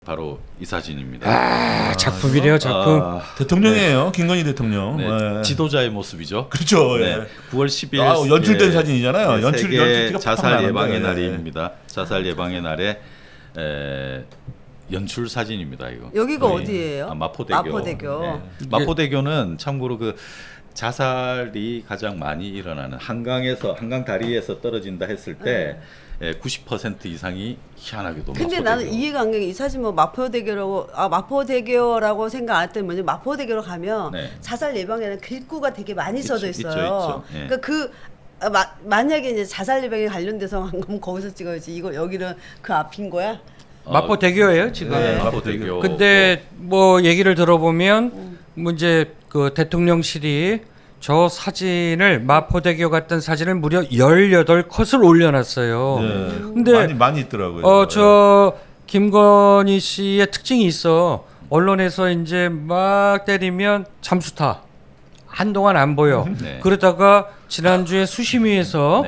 바로 이 사진입니다. 아, 작품이래요, 작품. 대통령이에요. 김건희 대통령. 네, 네. 지도자의 모습이죠. 그렇죠. 네, 예. 9월 10일 연출된 사진이잖아요. 세계 자살 나는 예방의 거예요. 날입니다. 자살 예방의 날에 연출 사진입니다. 이거. 여기가 거의, 어디예요? 마포대교. 마포대교. 네. 마포대교는 참고로 그 자살이 가장 많이 일어나는 한강 다리에서 떨어진다 했을 때 90% 이상이 희한하게도 근데 마포대교. 나는 이해가 안 가는 게 이 사진 뭐 마포대교라고 생각 안 했더니 뭐냐 마포대교로 가면 네. 자살 예방에는 길구가 되게 많이 써져 있죠, 있어요. 있죠. 예. 그러니까 만약에 이제 자살 예방에 관련돼서 한 거면 거기서 찍어야지. 이거 여기는 그 앞인 거야? 마포대교예요, 지금. 네, 마포대교. 근데 뭐 얘기를 들어보면 뭐 이제 그 대통령실이 저 사진을 마포대교 같은 사진을 무려 18컷을 올려놨어요. 네. 근데 많이 있더라고요. 저 김건희 씨의 특징이 있어. 언론에서 이제 막 때리면 잠수타. 한동안 안 보여. 네. 그러다가 지난주에 수심위에서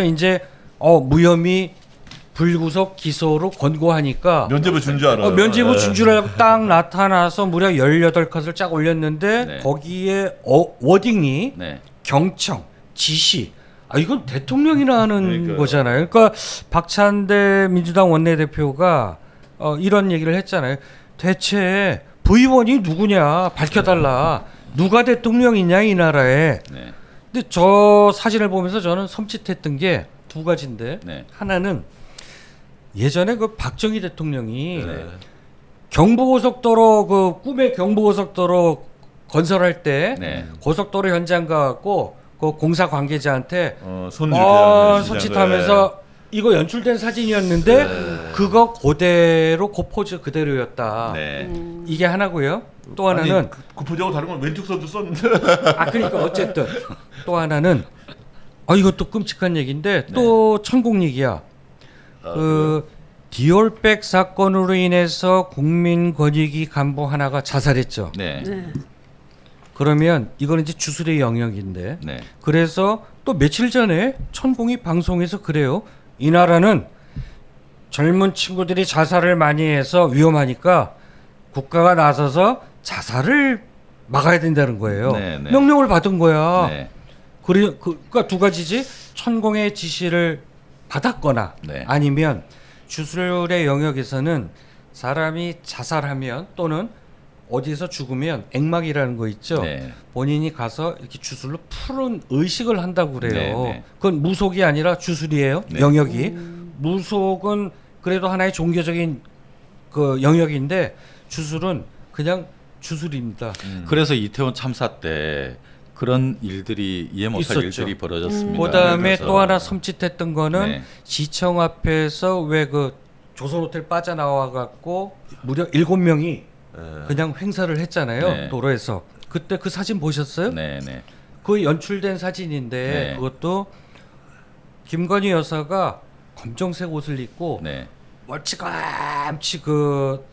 이제 무혐의 불구속 기소로 권고하니까 면죄부 준 줄 알아요. 면죄부 네. 준 줄 알고 딱 나타나서 무려 18컷을 쫙 올렸는데 네. 거기에 워딩이 네. 경청, 지시. 이건 대통령이나 하는 그러니까요. 거잖아요. 그러니까 박찬대 민주당 원내대표가 이런 얘기를 했잖아요. 대체 부의원이 누구냐 밝혀달라. 누가 대통령이냐 이 나라에. 네. 근데 저 사진을 보면서 저는 섬찟했던 게 두 가지인데 네. 하나는 예전에 그 박정희 대통령이 네. 경부고속도로 그 꿈의 경부고속도로 건설할 때 네. 고속도로 현장 가고 그 공사 관계자한테 손 이렇게 손짓하면서 이거 연출된 사진이었는데 그거 그대로 그 포즈 그대로였다. 네. 이게 하나고요. 또 하나는 그 포즈하고 다른 건 왼쪽 손도 썼는데. 그러니까 어쨌든 또 하나는 이것도 끔찍한 얘기인데 또 천공 얘기야. 그 디올백 사건으로 인해서 국민권익위 간부 하나가 자살했죠. 네. 네. 그러면 이거는 이제 주술의 영역인데 네. 그래서 또 며칠 전에 천공이 방송에서 그래요. 이 나라는 젊은 친구들이 자살을 많이 해서 위험하니까 국가가 나서서 자살을 막아야 된다는 거예요. 네, 네. 명령을 받은 거야. 네. 그러니까 두 가지지. 천공의 지시를 받았거나 네. 아니면 주술의 영역에서는 사람이 자살하면 또는 어디서 죽으면 액막이라는 거 있죠. 네. 본인이 가서 이렇게 주술로 푸른 의식을 한다고 그래요. 네, 네. 그건 무속이 아니라 주술이에요. 네. 영역이. 무속은 그래도 하나의 종교적인 그 영역인데 주술은 그냥 주술입니다. 그래서 이태원 참사 때 그런 일들이 이해 못할 있었죠. 일들이 벌어졌습니다. 그다음에 그래서 또 하나 섬찟했던 거는 네. 시청 앞에서 왜 그 조선 호텔 빠져나와 갖고 무려 7명이 그냥 횡사를 했잖아요. 네. 도로에서. 그때 그 사진 보셨어요? 네, 네. 그 연출된 사진인데 네. 그것도 김건희 여사가 검정색 옷을 입고 네. 멀찌감치 그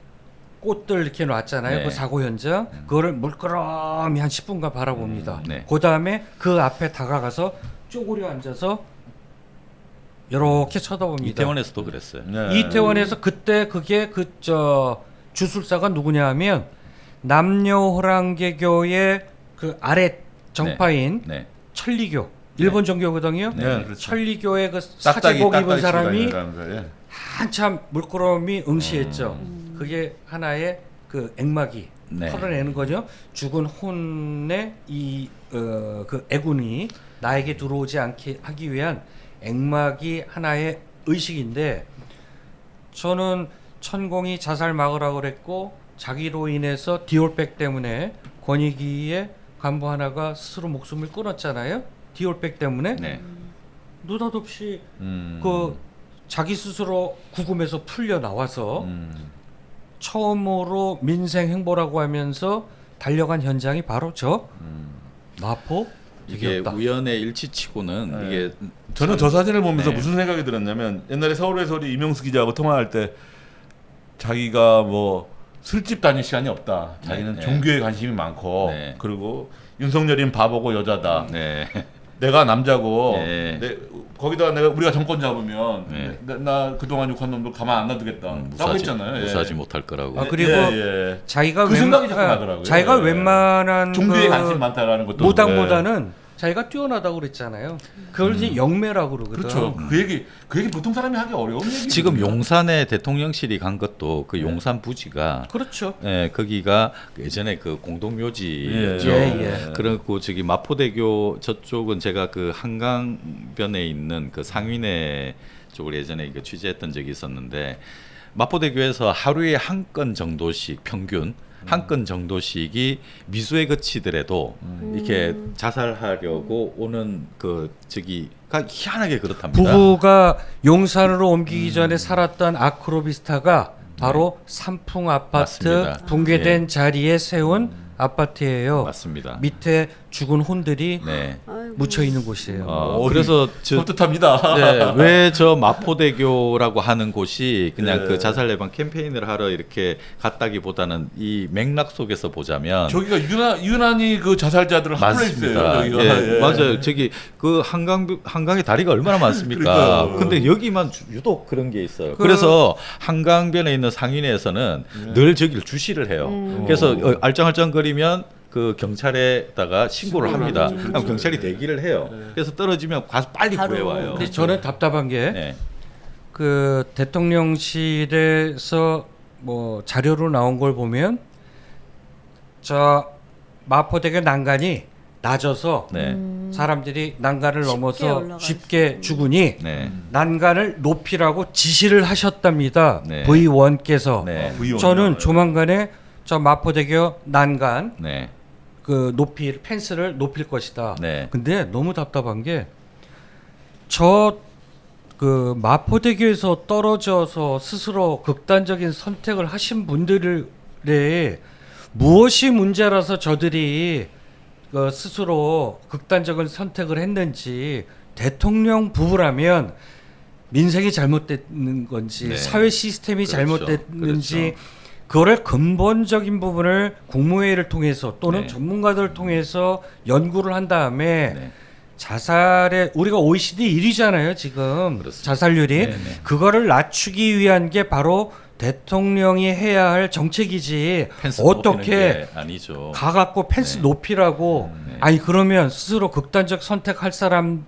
꽃들 이렇게 놨잖아요. 네. 그 사고 현장. 그거를 물끄러미 한 10분간 바라봅니다. 네. 그 다음에 그 앞에 다가가서 쪼그려 앉아서 이렇게 쳐다봅니다. 이태원에서도 그랬어요. 네. 이태원에서 그때 그게 주술사가 누구냐 하면 남녀호랑개교의 그 아래 정파인 네. 천리교. 일본 종교거든요. 네, 그렇죠. 천리교의 그 사제복 입은 사람이 예. 한참 물끄러미 응시했죠. 그게 하나의 그 액막이 네. 털어내는 거죠. 죽은 혼의 그 애군이 나에게 들어오지 않게 하기 위한 액막이 하나의 의식인데 저는 천공이 자살 막으라고 그랬고 자기로 인해서 디올백 때문에 권익위의 간부 하나가 스스로 목숨을 끊었잖아요. 디올백 때문에 네. 느닷없이 그 자기 스스로 구금에서 풀려 나와서 처음으로 민생 행보라고 하면서 달려간 현장이 바로 저 마포 이게 대교였다. 우연의 일치치고는 네. 이게 저는 저 사진을 보면서 네. 무슨 생각이 들었냐면 옛날에 서울의 소리 이명수 기자하고 통화할 때 자기가 뭐 술집 다닐 시간이 없다. 자기는 네. 종교에 관심이 많고 네. 그리고 윤석열이는 바보고 여자다. 네. 내가 남자고 네. 거기다 우리가 정권 잡으면 네. 나 그동안 욕한 놈들 가만 안 놔두겠다. 라고 했잖아요. 무사지 못할 거라고. 아, 그리고 예. 자기가 그 생각이 자꾸 나더라고요. 자기가 예. 웬만한 종교에 그 관심이 많다라는 것도 무당보다는 자기가 뛰어나다고 그랬잖아요. 그걸 이제 영매라고 그러거든. 그렇죠. 그 얘기 보통 사람이 하기 어려운 얘기. 지금 용산에 대통령실이 간 것도 그 용산 부지가 그렇죠. 예, 거기가 예전에 그 공동묘지였죠. 예. 그리고 저기 마포대교 저쪽은 제가 그 한강변에 있는 그 상위내 쪽을 예전에 그 취재했던 적이 있었는데 마포대교에서 하루에 한 건 정도씩 평균 한 건 정도씩이 미수에 그치더라도 이렇게 자살하려고 오는 그 저기가 희한하게 그렇답니다. 부부가 용산으로 옮기기 전에 살았던 아크로비스타가 바로 삼풍 아파트 맞습니다. 붕괴된 예. 자리에 세운 아파트예요. 맞습니다. 밑에 죽은 혼들이 네. 아이고. 묻혀 있는 곳이에요. 그래서 섭뜻합니다. 네, 왜 저 마포대교라고 하는 곳이 그냥 네. 그 자살 예방 캠페인을 하러 이렇게 갔다기보다는 이 맥락 속에서 보자면 저기가 유난히 그 자살자들을 맞습니다. 합플레이스예요. 여기가. 예, 예. 맞아요. 저기 그 한강의 다리가 얼마나 많습니까? 그러니까요. 근데 여기만 유독 그런 게 있어요. 그래서 한강변에 있는 상인에서는 늘 저기를 주시를 해요. 그래서 알짱알짱거리면 그 경찰에다가 신고를 합니다. 그럼 경찰이 대기를 해요. 그래서 떨어지면 가서 빨리 바로. 구해와요. 근데 저는 답답한 게 네. 그 대통령실에서 뭐 자료로 나온 걸 보면 저 마포대교 난간이 낮아서 네. 사람들이 난간을 쉽게 넘어서 올라갈 쉽게 죽으니 네. 난간을 높이라고 지시를 하셨답니다. 네. V1께서 네. 저는 조만간에 저 마포대교 난간 네. 그 높이 펜스를 높일 것이다. 네. 근데 너무 답답한 게 저 그 마포대교에서 떨어져서 스스로 극단적인 선택을 하신 분들의 무엇이 문제라서 저들이 그 스스로 극단적인 선택을 했는지 대통령 부부라면 민생이 잘못됐는 건지 네. 사회 시스템이 그렇죠. 잘못됐는지 그렇죠. 그거를 근본적인 부분을 국무회의를 통해서 또는 네. 전문가들을 통해서 연구를 한 다음에 네. 자살에 우리가 OECD 1위잖아요 지금 그렇습니다. 자살률이 네, 네. 그거를 낮추기 위한 게 바로 대통령이 해야 할 정책이지 펜스 높이는 어떻게 게 아니죠. 가갖고 펜스 네. 높이라고 네. 아니 그러면 스스로 극단적 선택할 사람이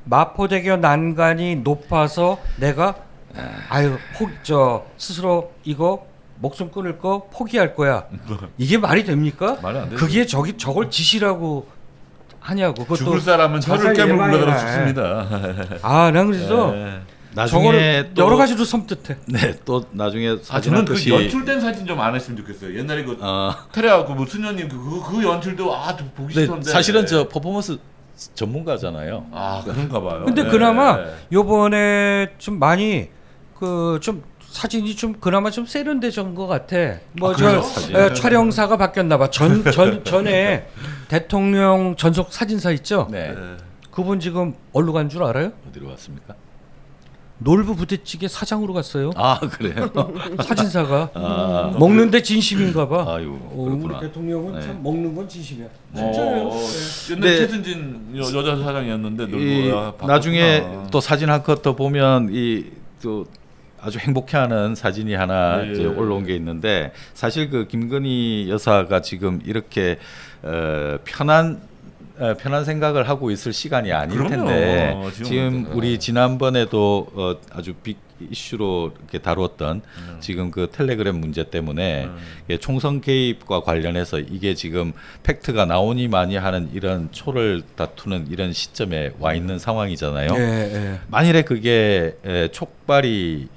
마포대교 난간이 높아서 내가 아유 스스로 이거 목숨 끊을 거 포기할 거야 이게 말이 됩니까? 말이 안 되죠. 그게 저걸 지시라고 하냐고 그것도 죽을 사람은 자살 혀를 깨물 예방이나. 굴러들어 죽습니다. 난 그래서 예. 나중에 저거를 또 여러 가지로 섬뜩해. 네, 또 나중에 사진 저는 한 그 컷이 연출된 사진 좀 안 했으면 좋겠어요. 옛날에 그 테레아 그뭐 수녀님 그 연출도 좀 보기 네, 싫던데. 사실은 저 퍼포먼스 전문가잖아요. 아 그런가 봐요. 근데 예. 그나마 요번에 좀 많이 그 좀 사진이 좀 그나마 좀 세련돼진 것 같아. 뭐 그래요? 저 촬영사가 바뀌었나 봐. 전에 대통령 전속 사진사 있죠. 네. 예. 그분 지금 어디로 간 줄 알아요? 어디로 갔습니까? 놀부 부대찌개 사장으로 갔어요. 아, 그래요. 사진사가 아, 먹는데 진심인가 봐. 아유, 우리 그렇구나. 대통령은 네. 참 먹는 건 진심이야. 진짜예요. 옛날 네. 최순진 여자 사장이었는데 이 놀고 나중에 또 사진 한 컷 더 보면 이 또 아주 행복해하는 사진이 하나 예. 이제 올라온 게 있는데 사실 그 김건희 여사가 지금 이렇게 편한 생각을 하고 있을 시간이 아닐 그럼요. 텐데 지금 지금 우리 지난번에도 아주 빅 이슈로 이렇게 다루었던 지금 그 텔레그램 문제 때문에 총선 개입과 관련해서 이게 지금 팩트가 나오니 많이 하는 이런 초를 다투는 이런 시점에 와 있는 상황이잖아요. 예, 예. 만일에 그게 촉발이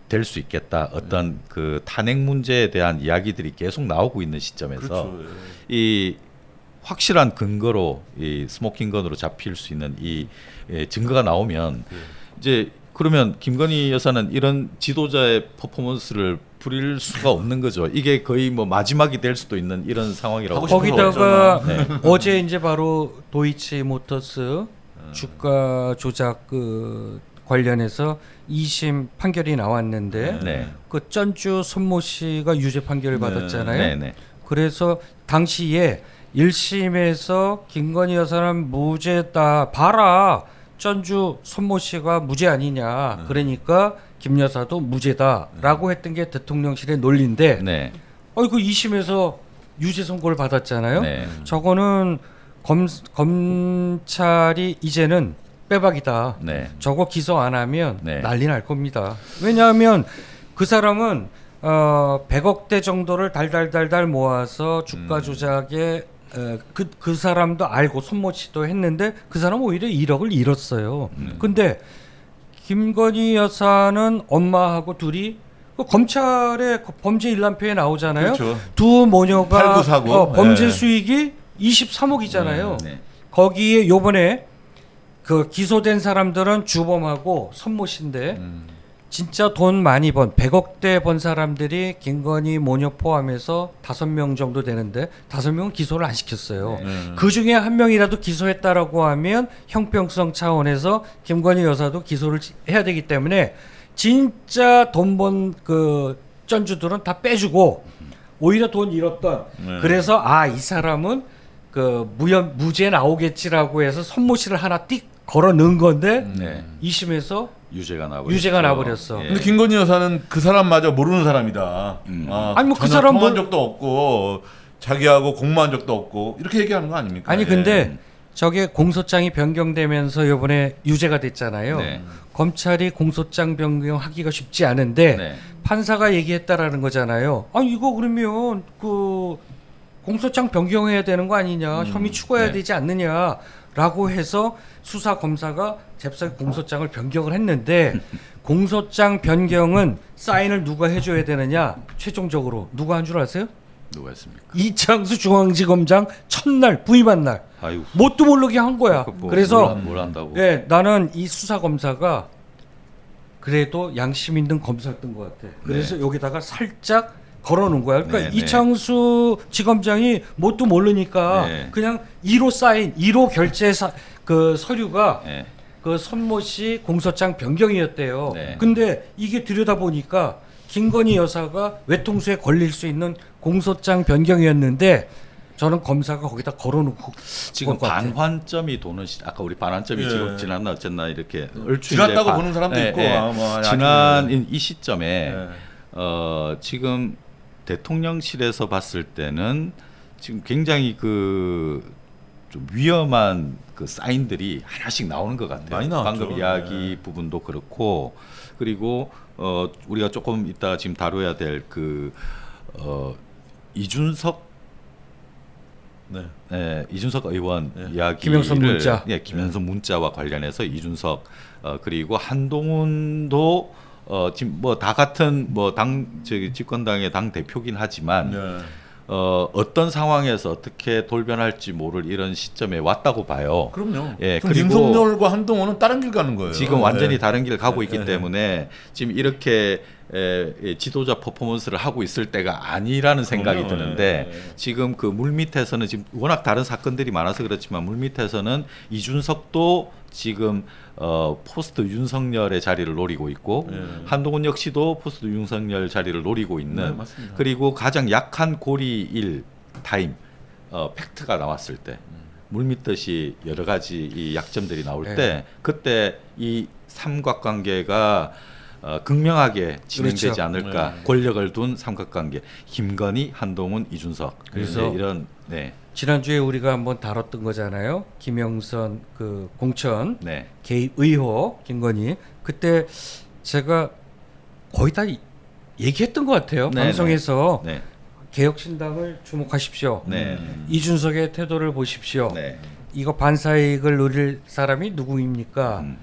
될 수 있겠다. 어떤 그 탄핵 문제에 대한 이야기들이 계속 나오고 있는 시점에서 그렇죠. 이 확실한 근거로 이 스모킹건으로 잡힐 수 있는 이 증거가 나오면 이제 그러면 김건희 여사는 이런 지도자의 퍼포먼스를 부릴 수가 없는 거죠. 이게 거의 뭐 마지막이 될 수도 있는 이런 상황이라고. 하고 싶어서 거기다가 네. 어제 이제 바로 도이치모터스 주가 조작 그 관련해서 2심 판결이 나왔는데 네. 그 전주 손모 씨가 유죄 판결을 받았잖아요. 네, 네. 그래서 당시에 1심에서 김건희 여사는 무죄다. 봐라. 전주 손모 씨가 무죄 아니냐. 그러니까 김 여사도 무죄다라고 했던 게 대통령실의 논리인데 네. 그 2심에서 유죄 선고를 받았잖아요. 네. 저거는 검찰이 이제는 빼박이다. 네. 저거 기소 안 하면 네. 난리 날 겁니다. 왜냐하면 그 사람은 100억대 정도를 달달달달 모아서 주가 조작에 그 사람도 알고 손모 씨도 했는데 그 사람 오히려 1억을 잃었어요. 근데 김건희 여사는 엄마하고 둘이 그 검찰의 범죄 일람표에 나오잖아요. 그렇죠. 두 모녀가 8949. 범죄 네. 수익이 23억이잖아요. 네. 거기에 요번에 그 기소된 사람들은 주범하고 손모 씨인데 진짜 돈 많이 번 100억대 번 사람들이 김건희 모녀 포함해서 5명 정도 되는데 5명은 기소를 안 시켰어요. 그 중에 한 명이라도 기소했다라고 하면 형평성 차원에서 김건희 여사도 기소를 해야 되기 때문에 진짜 돈 번 그 전주들은 다 빼주고 오히려 돈 잃었던 그래서 이 사람은 그 무죄 나오겠지라고 해서 손모 씨를 하나 띡 걸어 넣은 건데 네. 2심에서 유죄가 나버렸죠. 유죄가 나버렸어. 예. 근데 김건희 여사는 그 사람마저 모르는 사람이다. 아니, 뭐그 전혀 사람 통한 뭐- 적도 없고 자기하고 공모한 적도 없고 이렇게 얘기하는 거 아닙니까? 아니 예. 근데 저게 공소장이 변경되면서 이번에 유죄가 됐잖아요. 네. 검찰이 공소장 변경하기가 쉽지 않은데 네. 판사가 얘기했다라는 거잖아요. 이거 그러면 그 공소장 변경해야 되는 거 아니냐, 혐의 추가해야 네. 되지 않느냐라고 해서 수사 검사가 잽싸게 공소장을 변경을 했는데 공소장 변경은 사인을 누가 해줘야 되느냐? 최종적으로 누가 한 줄 아세요? 누가 했습니까? 이창수 중앙지검장 첫날 부임한 날 아유. 뭣도 모르게 한 거야. 뭐 그래서 뭘 한다고? 예, 나는 이 수사 검사가 그래도 양심 있는 검사였던 것 같아. 그래서 여기다가 살짝 걸어놓은 거야. 그러니까 네, 이창수 지검장이 뭣도 모르니까 네. 그냥 1호 사인, 1호 결제 그 서류가 네. 그 손모 씨 공소장 변경이었대요. 네. 근데 이게 들여다 보니까 김건희 여사가 외통수에 걸릴 수 있는 공소장 변경이었는데 저는 검사가 거기다 걸어놓고 지금 것 같아. 반환점이 도는 아까 우리 반환점이 예. 지금 지났나 어쨌나 이렇게 얼추 지났다고 이제 보는 사람도 있고, 뭐 지난 아니면- 이 시점에 예. 지금 대통령실에서 봤을 때는 지금 굉장히 그 좀 위험한 그 사인들이 하나씩 나오는 것 같아요. 많이 나왔죠. 방금 이야기 부분도 그렇고 그리고 우리가 조금 이따 지금 다뤄야 될 그 이준석 네. 이준석 의원 이야기를 김영선 문자. 김영선 문자와 관련해서 이준석 그리고 한동훈도 지금 뭐 다 같은 뭐 당 저기 집권당의 당 대표긴 하지만 네. 어떤 상황에서 어떻게 돌변할지 모를 이런 시점에 왔다고 봐요. 그럼요. 예, 그럼 그리고 윤석열과 한동훈은 다른 길 가는 거예요. 지금 완전히 예. 다른 길을 가고 있기 예. 때문에 지금 이렇게 지도자 퍼포먼스를 하고 있을 때가 아니라는 생각이 그럼요. 드는데 예. 지금 그 물밑에서는 지금 워낙 다른 사건들이 많아서 그렇지만 물밑에서는 이준석도 지금 포스트 윤석열의 자리를 노리고 있고 예. 한동훈 역시도 포스트 윤석열 자리를 노리고 네, 있는 맞습니다. 그리고 가장 약한 고리일 타임 팩트가 나왔을 때 물밑듯이 여러 가지 이 약점들이 나올 네. 때 그때 이 삼각관계가 극명하게 진행되지 그렇죠. 않을까. 네. 권력을 둔 삼각관계. 김건희, 한동훈, 이준석. 그래서 이제 이런 네. 지난주에 우리가 한번 다뤘던 거잖아요. 김영선 그 공천 네. 개입 의혹 김건희 그때 제가 거의 다 얘기했던 것 같아요. 네, 방송에서 네. 개혁신당을 주목하십시오. 네. 이준석의 태도를 보십시오. 네. 이거 반사이익을 누릴 사람이 누구입니까? 음.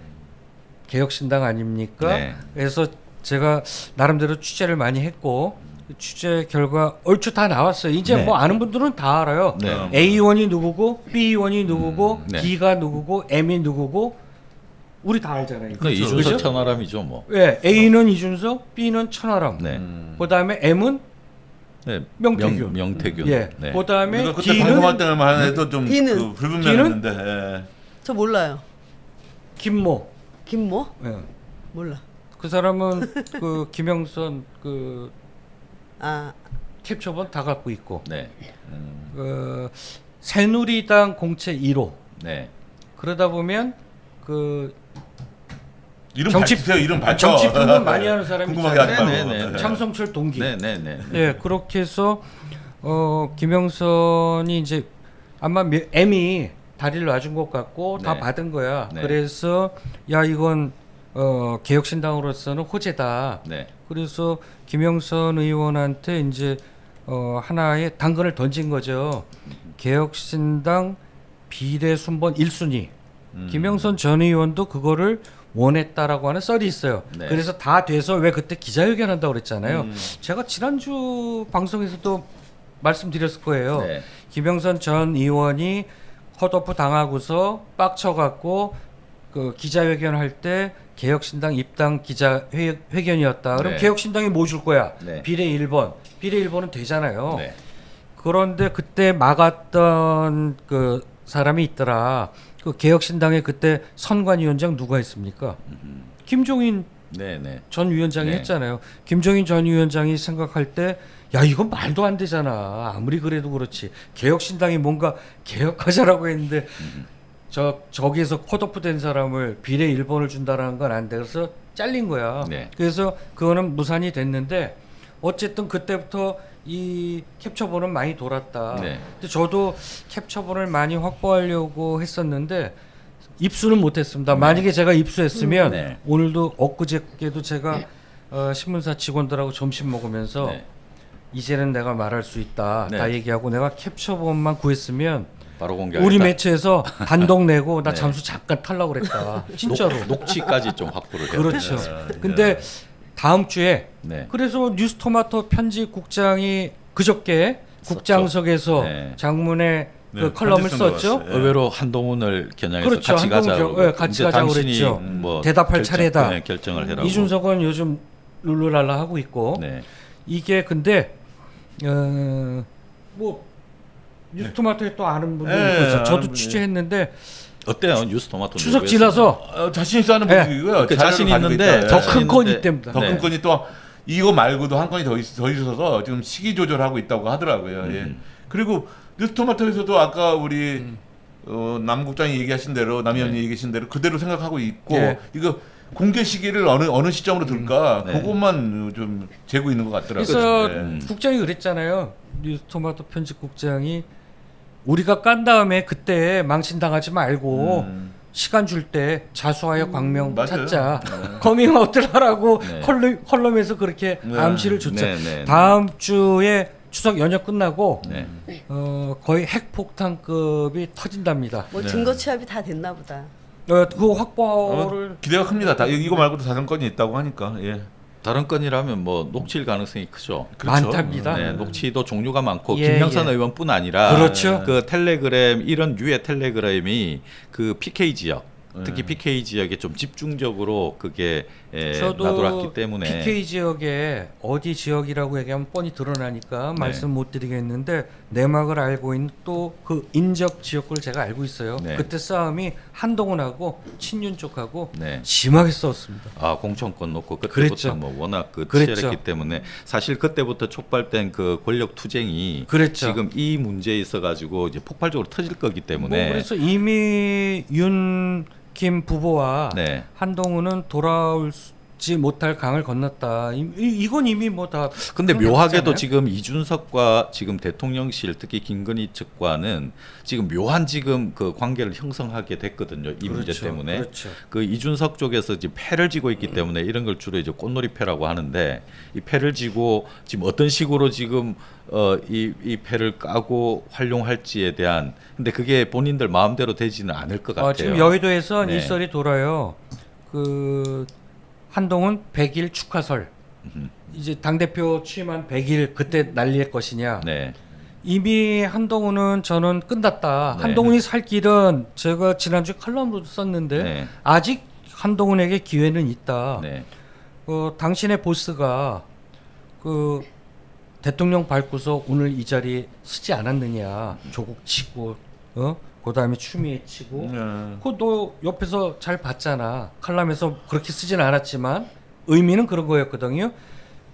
개혁신당 아닙니까? 네. 그래서 제가 나름대로 취재를 많이 했고 취재 결과 얼추 다 나왔어요. 이제 네. 뭐 아는 분들은 다 알아요. 네. A1이 누구고 B원이 누구고 네. D가 누구고 M이 누구고 우리 다 알잖아요. 그 이준석 그죠? 천하람이죠, 뭐. 예, A는 이준석, B는 천하람. 네. 그다음에 M은 네. 명태균. 명태균. 예. 네. 그다음에 그러니까 그때 D는 방송할 때만 해도 좀 D는? 그 불분명했는데. 예. 저 몰라요. 김모. 김모? 예. 몰라. 그 사람은 그 김영선 그 아, 캡처본 다 갖고 있고 네. 새누리당 공채 1호 네. 그러다 보면 그 이름 정치- 밝히세요. 이름 밝혀. 정치 분석 많이 하는 사람이 궁금하게 하지 있잖아요. 말고. 네네네. 창성철 동기. 네네네. 네, 그렇게 해서 김영선이 이제 아마 M이 다리를 놔준 것 같고 다 네. 받은 거야. 네. 그래서 야 이건 개혁신당으로서는 호재다. 네. 그래서 김영선 의원한테 이제 하나의 당근을 던진 거죠. 개혁신당 비례 순번 1순위. 김영선 전 의원도 그거를 원했다라고 하는 썰이 있어요. 네. 그래서 다 돼서 왜 그때 기자회견 한다고 그랬잖아요. 제가 지난주 방송에서도 말씀드렸을 거예요. 네. 김영선 전 의원이 컷오프 당하고서 빡쳐갖고 그 기자회견 할 때 개혁신당 입당 기자회견이었다. 그럼 네. 개혁신당이 뭐 줄 거야? 네. 비례 1번. 비례 1번은 되잖아요. 네. 그런데 그때 막았던 그 사람이 있더라. 그 개혁신당에 그때 선관위원장 누가 했습니까? 김종인 네네. 전 위원장이 네. 했잖아요. 김종인 전 위원장이 생각할 때, 야 이건 말도 안 되잖아. 아무리 그래도 그렇지. 개혁신당이 뭔가 개혁하자라고 했는데 저기에서 컷오프 된 사람을 비례 1번을 준다라는 건 안 돼. 그래서 잘린 거야. 네. 그래서 그거는 무산이 됐는데 어쨌든 그때부터 이 캡처본은 많이 돌았다. 네. 근데 저도 캡처본을 많이 확보하려고 했었는데 입수는 못했습니다. 만약에 제가 입수했으면 네. 오늘도 엊그저께도 제가 신문사 직원들하고 점심 먹으면서 네. 이제는 내가 말할 수 있다. 네. 다 얘기하고 내가 캡처본만 구했으면 바로 공개하겠다. 우리 매체에서 단독 내고 나 네. 잠수 잠깐 타려고 그랬다. 진짜로. 녹취까지 좀 확보를 해요. 그렇죠. 근데 다음 주에 네. 그래서 뉴스토마토 편집국장이 그저께 국장석에서 네. 장문의 네, 그 컬럼을 편집 쓴 것 썼죠. 같아요. 의외로 한동훈을 겨냥해서 그렇죠. 같이 한동훈 가자고. 네, 같이 근데 가자고 당신이 그랬죠. 뭐 대답할 차례다. 네, 결정을 해라고. 이준석은 요즘 룰루랄라 하고 있고 네. 이게 근데 뭐 뉴스토마토에 또 아는 분들 네, 있고 있어요. 아는 저도 분이. 취재했는데 어때요? 뉴스토마토 추석 내부에서? 지나서 자신 있어 하는 네. 분이고요. 그 자신 있는데 더 자신 큰 건이 있는데 때문에 더 네. 큰 건이 또 이거 말고도 한 건이 더 있어서 지금 시기 조절하고 있다고 하더라고요. 예. 그리고 뉴스토마토에서도 아까 우리 남 국장이 얘기하신 대로 남 의원이 얘기하신 대로 그대로 생각하고 있고 네. 이거 공개 시기를 어느 시점으로 둘까 네. 그것만 좀 재고 있는 것 같더라고요. 그래서 네. 국장이 그랬잖아요. 뉴스토마토 편집국장이 우리가 깐 다음에 그때 망신당하지 말고 시간 줄 때 자수하여 광명 맞아요. 찾자. 커밍아웃을 하라고 네. 컬럼에서 그렇게 네. 암시를 줬죠. 네, 네, 네. 다음 주에 추석 연휴 끝나고 네. 거의 핵폭탄급이 터진답니다. 뭐 네. 증거 취합이 다 됐나 보다. 그 확보를 기대가 큽니다. 이거 말고도 다른 건이 있다고 하니까. 예. 다른 건이라면 뭐 녹취일 가능성이 크죠. 그렇죠. 많답니다. 네, 녹취도 종류가 많고 예, 김영선 예. 의원뿐 아니라 그렇죠. 그 텔레그램 이런 류의 텔레그램이 그 PK 지역 특히 네. PK 지역에 좀 집중적으로 그게 저도 나돌았기 때문에 PK 지역에 어디 지역이라고 얘기하면 뻔히 드러나니까 네. 말씀 못 드리겠는데 내막을 알고 있는 또 그 인적 지역구를 제가 알고 있어요. 네. 그때 싸움이 한동훈하고 친윤 쪽하고 네. 심하게 싸웠습니다. 아 공천권 놓고 그때부터 그랬죠. 뭐 워낙 그 그랬죠. 치열했기 때문에 사실 그때부터 촉발된 그 권력 투쟁이 그랬죠. 지금 이 문제에 있어 가지고 이제 폭발적으로 터질 거기 뭐 때문에 그래서 이미 윤김 부부와 네. 한동훈은 돌아올지 못할 강을 건넜다. 이건 이미 뭐 다 근데 그런 게 묘하게도 있잖아요. 지금 이준석과 지금 대통령실 특히 김건희 측과는 지금 묘한 지금 그 관계를 형성하게 됐거든요. 이 문제 그렇죠. 때문에 그렇죠. 그 이준석 쪽에서 지금 패를 지고 있기 때문에 이런 걸 주로 이제 꽃놀이패라고 하는데 이 패를 지고 지금 어떤 식으로 지금 이 패를 까고 활용할지에 대한 근데 그게 본인들 마음대로 되지는 않을 것 같아요. 지금 여의도에서 네. 이 썰이 돌아요. 그 한동훈 100일 축하설. 이제 당 대표 취임한 100일 그때 난리의 것이냐. 네. 이미 한동훈은 저는 끝났다. 네. 한동훈이 살 길은 제가 지난주에 칼럼으로도 썼는데 네. 아직 한동훈에게 기회는 있다. 네. 당신의 보스가 그 대통령 밟고서 오늘 이 자리에 쓰지 않았느냐. 조국 치고 그다음에 추미애 치고 그거 너 옆에서 잘 봤잖아. 칼럼에서 그렇게 쓰진 않았지만 의미는 그런 거였거든요.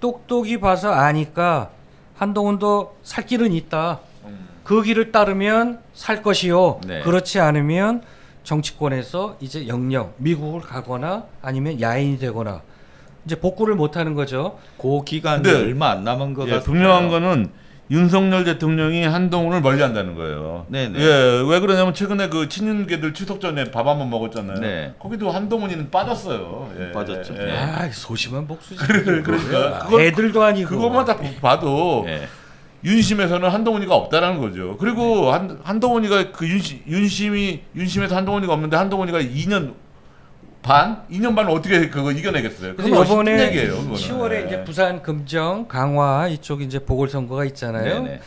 똑똑히 봐서 아니까 한동훈도 살 길은 있다. 그 길을 따르면 살 것이요. 네. 그렇지 않으면 정치권에서 이제 영영 미국을 가거나 아니면 야인이 되거나 이제 복구를 못 하는 거죠. 그 기간이 근데 얼마 안 남은 것 예, 같아요. 분명한 거는 윤석열 대통령이 한동훈을 멀리한다는 거예요. 네네. 예, 왜 그러냐면 최근에 그 친윤계들 추석 전에 밥 한번 먹었잖아요. 네. 거기도 한동훈이는 빠졌어요. 예, 빠졌죠. 예. 네. 아, 소심한 복수지. 그러니까 아, 그걸- 애들도 아니고. 그것만 딱 봐도 예. 윤심에서는 한동훈이가 없다라는 거죠. 그리고 한동훈이가 그 윤심에서 한동훈이가 없는데 한동훈이가 2년 반을 어떻게 그거 이겨내겠어요? 그래서 그건 이번에 쉽은 얘기예요. 그거는. 10월에 예. 이제 부산 금정 강화 이쪽 이제 보궐선거가 있잖아요. 네네.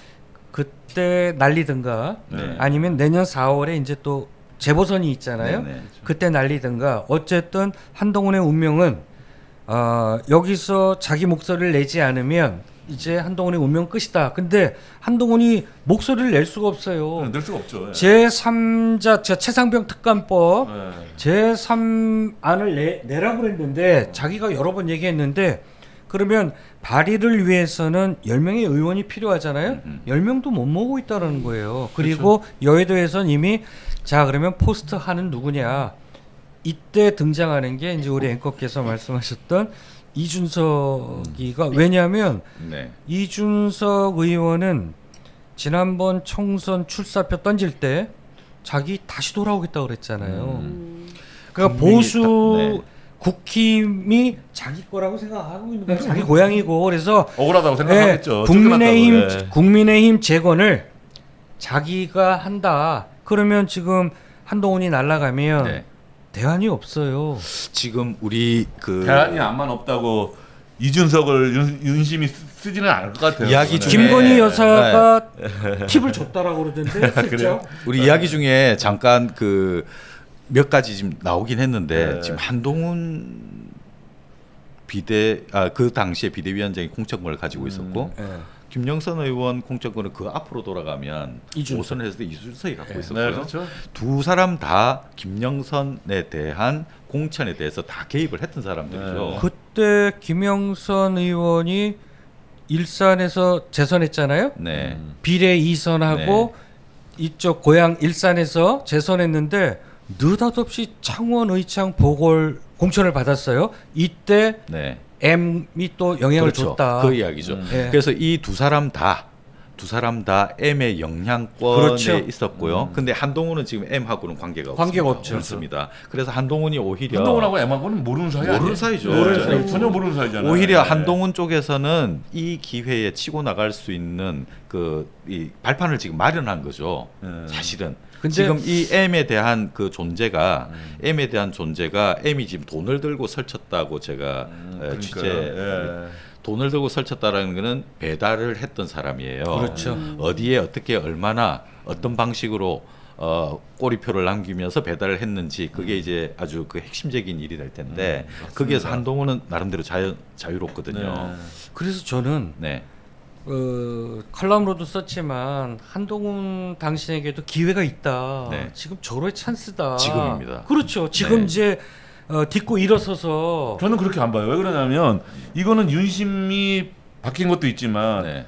그때 날리든가 네. 아니면 내년 4월에 이제 또 재보선이 있잖아요. 네네. 그때 날리든가 어쨌든 한동훈의 운명은 여기서 자기 목소리를 내지 않으면 이제 한동훈의 운명 끝이다. 근데 한동훈이 목소리를 낼 수가 없어요. 늘 수가 없죠. 예. 제3자 최상병 특감법 예. 제3안을 내라고 그랬는데 자기가 여러 번 얘기했는데 그러면 발의를 위해서는 10명의 의원이 필요하잖아요. 10명도 못 모으고 있다는 거예요. 그리고 여의도에선 이미 자 그러면 포스트 하는 누구냐. 이때 등장하는 게 이제 우리 앵커께서 말씀하셨던 이준석이가 왜냐하면 네. 이준석 의원은 지난번 총선 출사표 던질 때 자기 다시 돌아오겠다고 그랬잖아요. 그러니까 국민이 보수 네. 국힘이 자기 거라고 생각하고 있는 거예요. 자기 고향이고 그래서 억울하다고 생각하겠죠. 국민의힘 쫓겨났다고, 예. 국민의힘 재건을 자기가 한다. 그러면 지금 한동훈이 날아가면 네. 대안이 없어요. 지금 우리 그 대안이 암만 없다고 이준석을 윤심이 쓰지는 않을 것 같아요. 이야기 그거는. 중에 김건희 여사가 팁을 줬다라고 그러던데 그래요? 진짜? 우리 이야기 중에 잠깐 그 몇 가지 지금 나오긴 했는데 네. 지금 한동훈 그 당시에 비대위원장이 공천권을 가지고 있었고 예. 김영선 의원 공천권은 그 앞으로 돌아가면 이준석. 오선을 했을 때 이준석이 갖고 네. 있었고요. 네, 그렇죠. 두 사람 다 김영선에 대한 공천에 대해서 다 개입을 했던 사람들이죠. 네. 그때 김영선 의원이 일산에서 재선했잖아요. 네. 비례 2선하고 이쪽 고향 일산에서 재선했는데 느닷없이 창원 의창 보궐 공천을 받았어요. 이때 네. M이 또 영향을 그렇죠. 줬다. 그 이야기죠. 예. 그래서 이 두 사람 다 M의 영향권에 그렇죠. 있었고요. 근데 한동훈은 지금 M하고는 관계가 없죠. 없습니다. 그래서 한동훈이 오히려 한동훈하고 M하고는 모르는 사이 모르는 아니에요? 사이죠. 모르는 사이. 네. 전혀 모르는 사이잖아요. 오히려 네. 한동훈 쪽에서는 이 기회에 치고 나갈 수 있는 이 발판을 지금 마련한 거죠. 사실은. 근데- 지금 이 M에 대한 그 존재가 M이 지금 돈을 들고 설쳤다고 제가 그러니까요. 취재 예. 돈을 들고 설쳤다라는 거는 배달을 했던 사람이에요. 그렇죠. 어디에 어떻게 얼마나 어떤 방식으로 꼬리표를 남기면서 배달을 했는지 그게 이제 아주 그 핵심적인 일이 될 텐데 거기에서 한동훈은 나름대로 자유롭거든요. 네. 그래서 저는 네. 칼럼으로도 썼지만 한동훈 당신에게도 기회가 있다. 네. 지금 절호의 찬스다. 지금입니다. 그렇죠. 지금 네. 이제 딛고 일어서서 저는 그렇게 안 봐요. 왜 그러냐면 이거는 윤심이 바뀐 것도 있지만 네.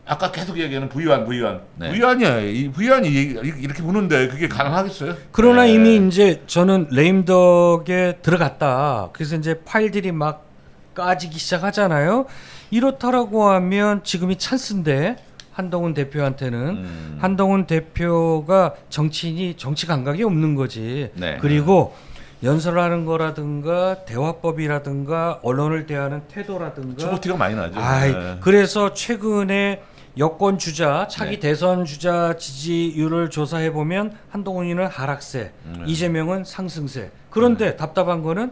아까 계속 얘기하는 부의안. 네. 부의안이야. 이 부의안이 이렇게 보는데 그게 가능하겠어요? 그러나 네. 이미 이제 저는 레임덕에 들어갔다. 그래서 이제 파일들이 막 까지기 시작하잖아요. 이렇다라고 하면 지금이 찬스인데 한동훈 대표한테는 한동훈 대표가 정치 감각이 없는 거지. 네. 그리고 연설하는 거라든가 대화법이라든가 언론을 대하는 태도라든가 초보티가 많이 나죠. 아이, 네. 그래서 최근에 여권 주자 차기 네. 대선 주자 지지율을 조사해 보면 한동훈이는 하락세, 이재명은 상승세. 그런데 답답한 거는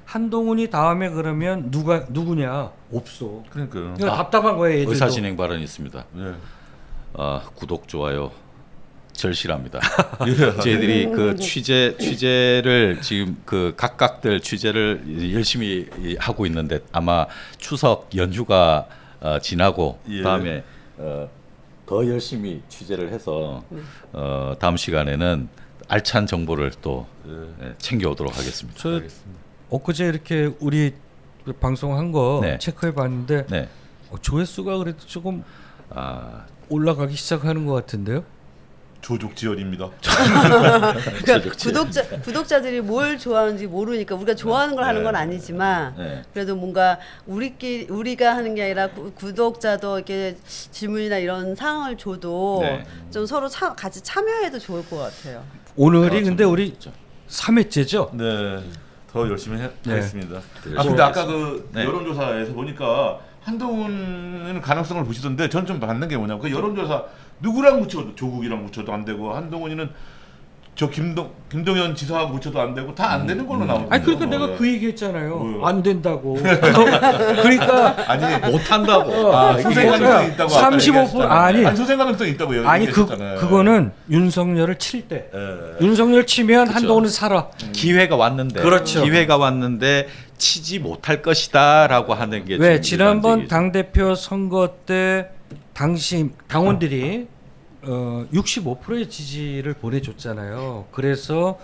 한동훈이 다음에 그러면 누구냐 없어. 그러니까요. 그러니까 답답한 거예요. 얘들도. 의사진행 발언이 있습니다. 네. 구독 좋아요 절실합니다. 예. 저희들이 그 취재를 지금 그 각각들 취재를 열심히 하고 있는데 아마 추석 연휴가 지나고 예. 다음에 더 열심히 취재를 해서 다음 시간에는 알찬 정보를 또 챙겨오도록 하겠습니다. 저 엊그제 이렇게 우리 방송한 거 네. 체크해 봤는데 네. 조회수가 그래도 조금 아, 올라가기 시작하는 것 같은데요. 조족지열입니다. 그러니까 구독자들이 뭘 좋아하는지 모르니까 우리가 좋아하는 걸 하는 건 아니지만 네. 그래도 뭔가 우리가 하는 게 아니라 구독자도 이렇게 질문이나 이런 상황을 줘도 네. 좀 서로 같이 참여해도 좋을 것 같아요. 오늘이 근데 정말 우리 진짜. 3회째죠? 네, 더 열심히 네. 하겠습니다. 네, 아 근데 아까 그 네. 여론조사에서 보니까 한동훈은 가능성을 보시던데 저는 좀 받는 게 뭐냐면 그 여론조사 누구랑 묻혀도 조국이랑 묻혀도 안 되고 한동훈이는 저 김동연 지사하고 묻혀도 안 되고 다 안 되는 걸로 나오거든요. 아니 그러니까 내가 그 얘기했잖아요. 뭐요? 안 된다고. 그러니까 아니 못한다고. 소생 가능성이 있다고 아까 35% 얘기하셨잖아요. 아니 소생 가능성이 있다고 아니 얘기하셨잖아요. 그거는 윤석열을 칠 때. 예. 윤석열 치면 그쵸. 한동훈은 살아. 기회가 왔는데 그렇죠. 기회가 왔는데 치지 못할 것이다라고 하는 게 왜 지금 지난번 일반적이죠. 당 대표 선거 때 당시 당원들이 65%의 지지를 보내줬잖아요. 그래서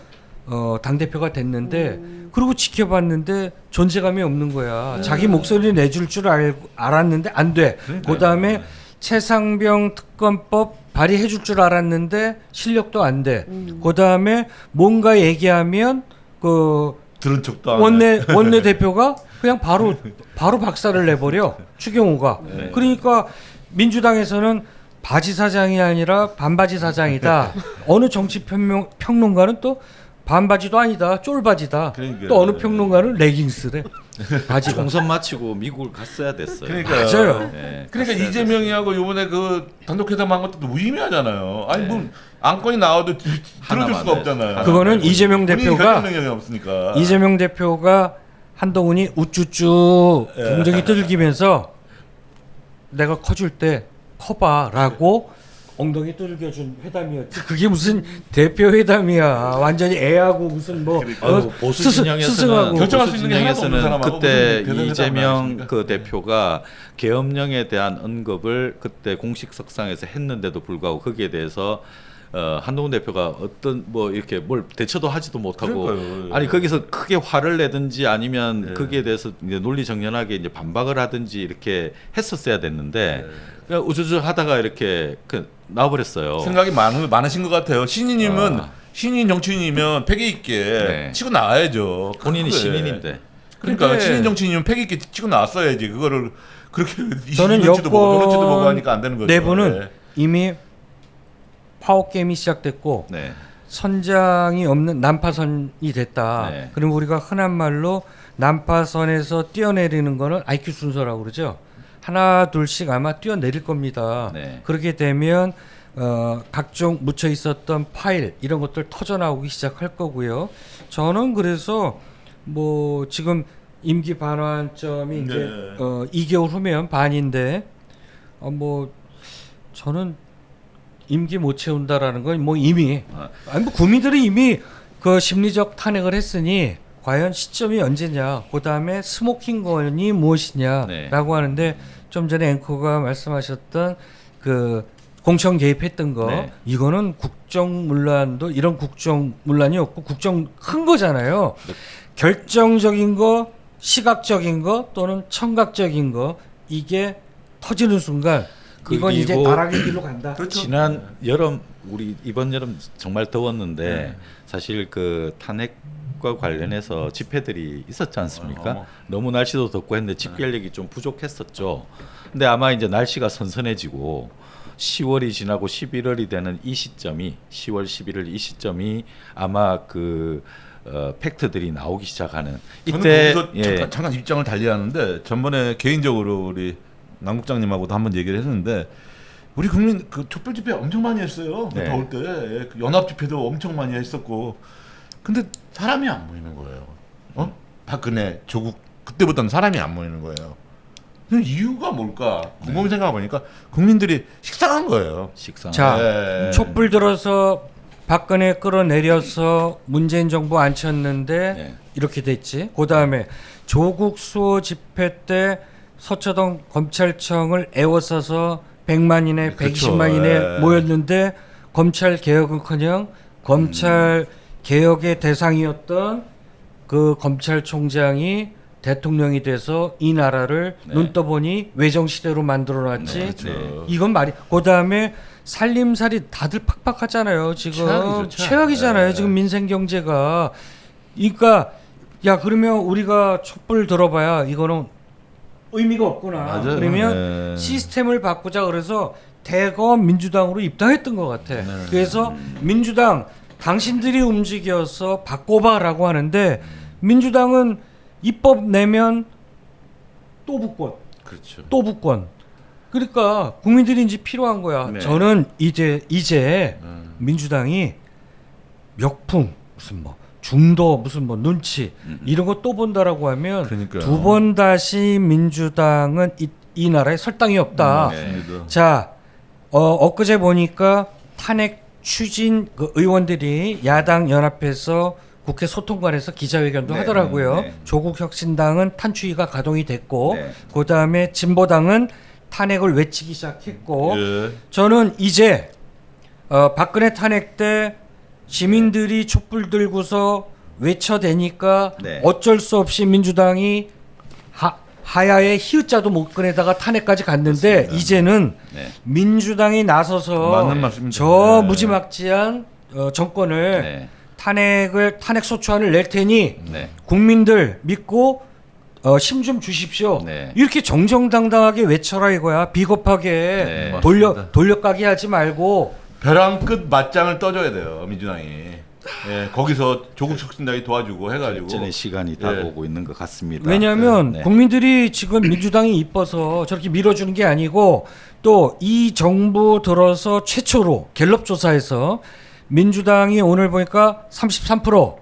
당 대표가 됐는데 그리고 지켜봤는데 존재감이 없는 거야. 자기 목소리 내줄 줄 알았는데 안 돼. 그다음에 최상병 특검법 발의해줄 줄 알았는데 실력도 안 돼. 그다음에 뭔가 얘기하면 그 들은 척도 안 해. 원내 대표가 그냥 바로 박살을 내버려 추경호가. 네. 그러니까 민주당에서는 바지 사장이 아니라 반바지 사장이다. 어느 정치 평론가는 또 반바지도 아니다, 쫄바지다. 그러니까요. 또 어느 평론가는 레깅스래. 바지가. 총선 마치고 미국을 갔어야 됐어요. 그러니까요. 맞아요. 네, 그러니까 갔어야 이재명이하고 요번에 그 단독회담한 것도 무의미하잖아요. 아니 네. 뭐 안건이 나와도 들어줄 하나만 수가 없잖아요. 그거는 이재명 본인이 대표가 결정력이 없으니까. 이재명 대표가 한동훈이 우쭈쭈 엉덩이 뜯기면서 내가 커줄 때 커봐라고 엉덩이 뜯겨준 회담이었지. 그게 무슨 대표 회담이야. 완전히 애하고 무슨 뭐 보수 스승하고. 진영에서는 결정할 수 있는 게 하나도 없는 진영에서는 사람하고 그때 무슨 대단한 이재명 사람을 그 대표가 계엄령에 대한 언급을 그때 공식석상에서 했는데도 불구하고 거기에 대해서 한동훈 대표가 어떤 뭐 이렇게 뭘 대처도 하지도 못하고 그러니까요. 아니 거기서 크게 화를 내든지 아니면 네. 거기에 대해서 이제 논리정연하게 이제 반박을 하든지 이렇게 했었어야 됐는데 네. 그냥 우쭈쭈 하다가 이렇게 나와버렸어요. 생각이 많으신 것 같아요. 신인님은 아. 신인 정치인이면 패기 있게 네. 치고 나와야죠. 본인이 그래. 시민인데. 그러니까 근데 신인 정치인이면 패기 있게 치고 나왔어야지. 그거를 그렇게 저는 눈치도 보고 눈치도 보고 여권 하니까 안 되는 거죠. 내부는 네. 이미 파워 게임이 시작됐고 네. 선장이 없는 난파선이 됐다. 네. 그럼 우리가 흔한 말로 난파선에서 뛰어내리는 거는 IQ 순서라고 그러죠. 하나 둘씩 아마 뛰어내릴 겁니다. 네. 그렇게 되면 각종 묻혀 있었던 파일 이런 것들 터져 나오기 시작할 거고요. 저는 그래서 뭐 지금 임기 반환점이 이제 네. 2개월 후면 반인데 뭐 저는 임기 못 채운다라는 건 뭐 이미 아니 뭐 국민들이 이미 그 심리적 탄핵을 했으니 과연 시점이 언제냐, 그 다음에 스모킹건이 무엇이냐라고 네. 하는데 좀 전에 앵커가 말씀하셨던 그 공천 개입했던 거 네. 이거는 국정문란도 이런 국정문란이 없고 국정 큰 거잖아요. 네. 결정적인 거, 시각적인 거 또는 청각적인 거 이게 터지는 순간 이건 이제 그리고 나락의 길로 간다. 그렇죠. 지난 여름 우리 이번 여름 정말 더웠는데 네. 사실 그 탄핵과 관련해서 집회들이 있었지 않습니까? 어머. 너무 날씨도 덥고 했는데 집결력이 좀 부족했었죠. 근데 아마 이제 날씨가 선선해지고 10월이 지나고 11월이 되는 이 시점이 10월 11일 이 시점이 아마 그 팩트들이 나오기 시작하는 이때 저는 거기서 잠깐 입장을 달리하는데 전번에 개인적으로 우리 남국장님하고도 한번 얘기를 했는데 우리 국민 그 촛불 집회 엄청 많이 했어요. 그 네. 더울 때 그 연합 집회도 엄청 많이 했었고 근데 사람이 안 모이는 거예요. 박근혜, 조국 그때부터는 사람이 안 모이는 거예요. 그 이유가 뭘까? 곰곰이 생각해 보니까 국민들이 식상한 거예요. 식상. 자, 네. 촛불 들어서 박근혜 끌어내려서 문재인 정부 앉혔는데 네. 이렇게 됐지. 그 다음에 조국 수호 집회 때 서초동 검찰청을 애워싸서 100만인에 그쵸. 120만인에 예. 모였는데 검찰 개혁은커녕 검찰 개혁의 대상이었던 그 검찰총장이 대통령이 돼서 이 나라를 네. 눈 떠보니 외정 시대로 만들어놨지. 네, 그렇죠. 이건 말이. 그다음에 살림살이 다들 팍팍하잖아요. 지금 최악이죠, 최악. 최악이잖아요. 네. 지금 민생 경제가. 그러니까 야 그러면 우리가 촛불 들어봐야 이거는 의미가 없구나. 맞아요. 그러면 네. 시스템을 바꾸자 그래서 대거 민주당으로 입당했던 것 같아. 그래서 민주당 당신들이 움직여서 바꿔봐라고 하는데 민주당은 입법 내면 또 붙권, 그렇죠. 또 붙권. 그러니까 국민들이 이제 필요한 거야. 네. 저는 이제 민주당이 역풍 무슨 뭐 중도 무슨 뭐 눈치 이런 거 또 본다라고 하면 그러니까요. 두 번 다시 민주당은 이 나라에 설당이 없다. 네. 맞습니다. 자, 엊그제 보니까 탄핵 추진 그 의원들이 야당 연합해서 국회 소통관에서 기자회견도 네, 하더라고요. 네. 조국 혁신당은 탄추위가 가동이 됐고, 네. 그다음에 진보당은 탄핵을 외치기 시작했고, 예. 저는 이제 박근혜 탄핵 때 시민들이 촛불 들고서 외쳐대니까 네. 어쩔 수 없이 민주당이 하야에 히읗자도 못 꺼내다가 탄핵까지 갔는데 그렇습니다. 이제는 네. 민주당이 나서서 맞는 말씀입니다. 저 네. 무지막지한 정권을 네. 탄핵 소추안을 낼 테니 네. 국민들 믿고 힘 좀 주십시오. 네. 이렇게 정정당당하게 외쳐라 이거야. 비겁하게 네. 돌려까기 하지 말고 벼랑 끝 맞짱을 떠줘야 돼요 민주당이. 예, 거기서 조국 혁신당이 도와주고 해가지고. 전에 시간이 다가오고 있는 것 같습니다. 왜냐하면 네. 국민들이 지금 민주당이 이뻐서 저렇게 밀어주는 게 아니고 또 이 정부 들어서 최초로 갤럽 조사에서 민주당이 오늘 보니까 33%,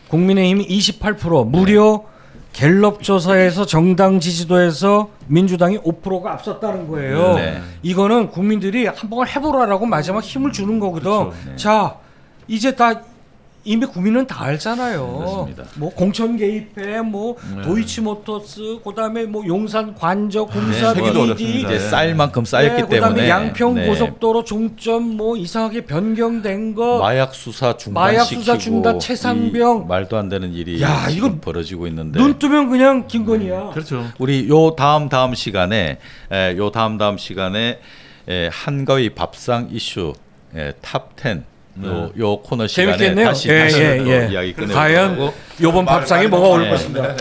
국민의힘이 28%, 무려 갤럽 조사에서 정당 지지도에서 민주당이 5%가 앞섰다는 거예요. 네. 이거는 국민들이 한번 해보라라고 마지막 힘을 주는 거거든. 그렇죠. 네. 자, 이제 다 이미 국민은 다 알잖아요. 그렇습니다. 뭐 공천 개입해, 뭐 네. 도이치모터스, 그다음에 뭐 용산 관저 공사 세기도 비리, 어렵습니다. 이제 쌓일 만큼 쌓였기 그다음에 때문에 양평 네. 고속도로 종점 뭐 이상하게 변경된 거. 마약 수사 중단시키고 마약 수사 중단, 최상병. 이 말도 안 되는 일이 야, 지금 이건 벌어지고 있는데 눈 뜨면 그냥 김건희야. 그렇죠. 우리 요 다음 시간에 한가위 밥상 이슈 탑 10 요 코너 시간에 재밌겠네요. 다시 예, 또 예. 이야기 꺼내보려고 과연 요번 밥상에 뭐가 올 것인가.